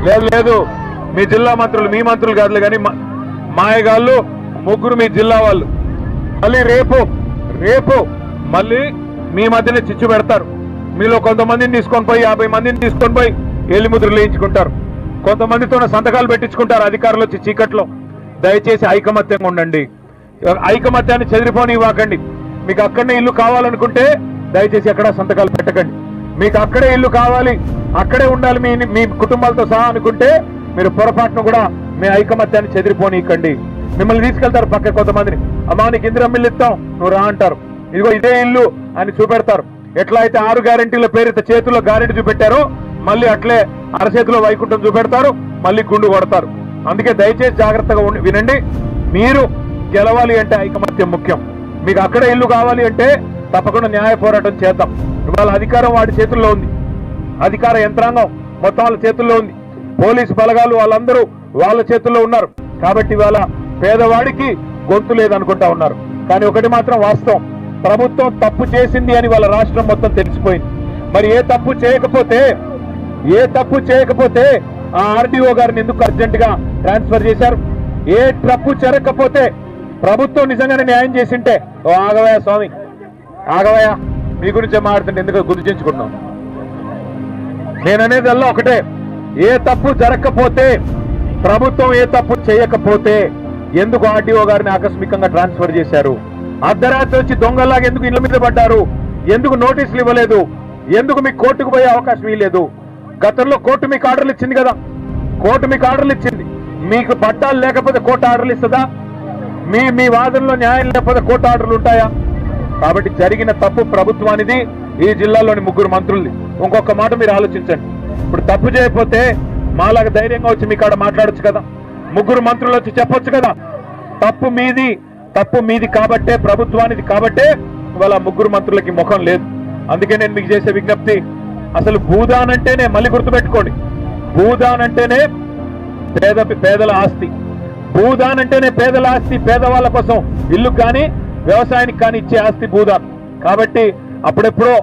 లేదు లేదు, మీ జిల్లా మంత్రులు, మీ మంత్రులు కాదులే కానీ మాయగాళ్ళు ముగ్గురు మీ జిల్లా వాళ్ళు మళ్ళీ రేపు మళ్ళీ మీ మధ్యనే చిచ్చు పెడతారు. మీలో కొంతమందిని తీసుకొని పోయి 50 మందిని తీసుకొని పోయి ఏలిముద్రలు వేయించుకుంటారు. కొంతమందితో సంతకాలు పెట్టించుకుంటారు అధికారులు వచ్చి చీకట్లో. దయచేసి ఐకమత్యంగా ఉండండి. ఐకమత్యాన్ని చెదిరిపోనివ్వకండి. మీకు అక్కడనే ఇల్లు కావాలనుకుంటే దయచేసి ఎక్కడ సంతకాలు పెట్టకండి. మీకు అక్కడే ఇల్లు కావాలి, అక్కడే ఉండాలి మీ కుటుంబాలతో సహా అనుకుంటే మీరు పొరపాటును కూడా మీ ఐకమత్యాన్ని చెదిరిపోనీకండి. మిమ్మల్ని తీసుకెళ్తారు పక్క కొంతమందిని. అమ్మా నీకు ఇందిరమ్మ ఇల్లు ఇస్తాం, నువ్వు రా అంటారు. ఇదిగో ఇదే ఇల్లు అని చూపెడతారు. ఎట్లా అయితే 6 గ్యారెంటీల పేరిత చేతుల్లో గ్యారెంటీ చూపెట్టారో మళ్ళీ అట్లే అరచేతిలో వైకుంఠం చూపెడతారు, మళ్ళీ గుండు కొడతారు. అందుకే దయచేసి జాగ్రత్తగా వినండి. మీరు గెలవాలి అంటే ఐకమత్యం ముఖ్యం. మీకు అక్కడే ఇల్లు కావాలి అంటే తప్పకుండా న్యాయ పోరాటం చేద్దాం. ఇవాళ అధికారం వాడి చేతుల్లో ఉంది, అధికార యంత్రాంగం మొత్తం వాళ్ళ చేతుల్లో ఉంది, పోలీసు బలగాలు వాళ్ళందరూ వాళ్ళ చేతుల్లో ఉన్నారు. కాబట్టి ఇవాళ పేదవాడికి గొంతు లేదనుకుంటా ఉన్నారు. కానీ ఒకటి మాత్రం వాస్తవం, ప్రభుత్వం తప్పు చేసింది అని వాళ్ళ రాష్ట్రం మొత్తం తెలిసిపోయింది. మరి ఏ తప్పు చేయకపోతే ఆ ఆర్డీఓ గారిని ఎందుకు అర్జెంటుగా ట్రాన్స్ఫర్ చేశారు? ఏ తప్పు జరగకపోతే ప్రభుత్వం నిజంగానే న్యాయం చేసింటే, ఓ ఆగవయ్య స్వామి ఆగవయ్య, మీ గురించే మాట్లాడుతుంటే ఎందుకు గుర్తించుకున్నాం. నేననేదల్లా ఒకటే, ఏ తప్పు జరగకపోతే, ప్రభుత్వం ఏ తప్పు చేయకపోతే ఎందుకు ఆర్డీఓ గారిని ఆకస్మికంగా ట్రాన్స్ఫర్ చేశారు? అర్ధరాత్రి వచ్చి దొంగలాగా ఎందుకు ఇళ్ల మీద పడ్డారు? ఎందుకు నోటీసులు ఇవ్వలేదు? ఎందుకు మీకు కోర్టుకు పోయే అవకాశం ఇవ్వలేదు? గతంలో కోర్టు మీకు ఆర్డర్లు ఇచ్చింది కదా, కోర్టు మీకు ఆర్డర్లు ఇచ్చింది. మీకు పట్టాలు లేకపోతే కోర్టు ఆర్డర్లు ఇస్తుందా? మీ వాదనలో న్యాయం లేకపోతే కోర్టు ఆర్డర్లు ఉంటాయా? కాబట్టి జరిగిన తప్పు ప్రభుత్వానిది, ఈ జిల్లాలోని 3 మంత్రులది. ఇంకొక మాట మీరు ఆలోచించండి. ఇప్పుడు తప్పు చేయకపోతే మాలాగా ధైర్యంగా వచ్చి మీ కాడ మాట్లాడొచ్చు కదా, 3 మంత్రులు వచ్చి చెప్పొచ్చు కదా. తప్పు మీది కాబట్టే, ప్రభుత్వానిది కాబట్టే ఇవాళ 3 మంత్రులకి ముఖం లేదు. అందుకే నేను మీకు చేసే విజ్ఞప్తి, అసలు భూదాన్ అంటేనే, మళ్ళీ గుర్తుపెట్టుకోండి, భూదాన్ అంటేనే పేదల ఆస్తి. భూదాన్ అంటేనే పేదల ఆస్తి. పేదవాళ్ళ కోసం ఇల్లు కానీ వ్యవసాయానికి కానీ ఇచ్చే ఆస్తి భూదాన్. కాబట్టి అప్పుడెప్పుడో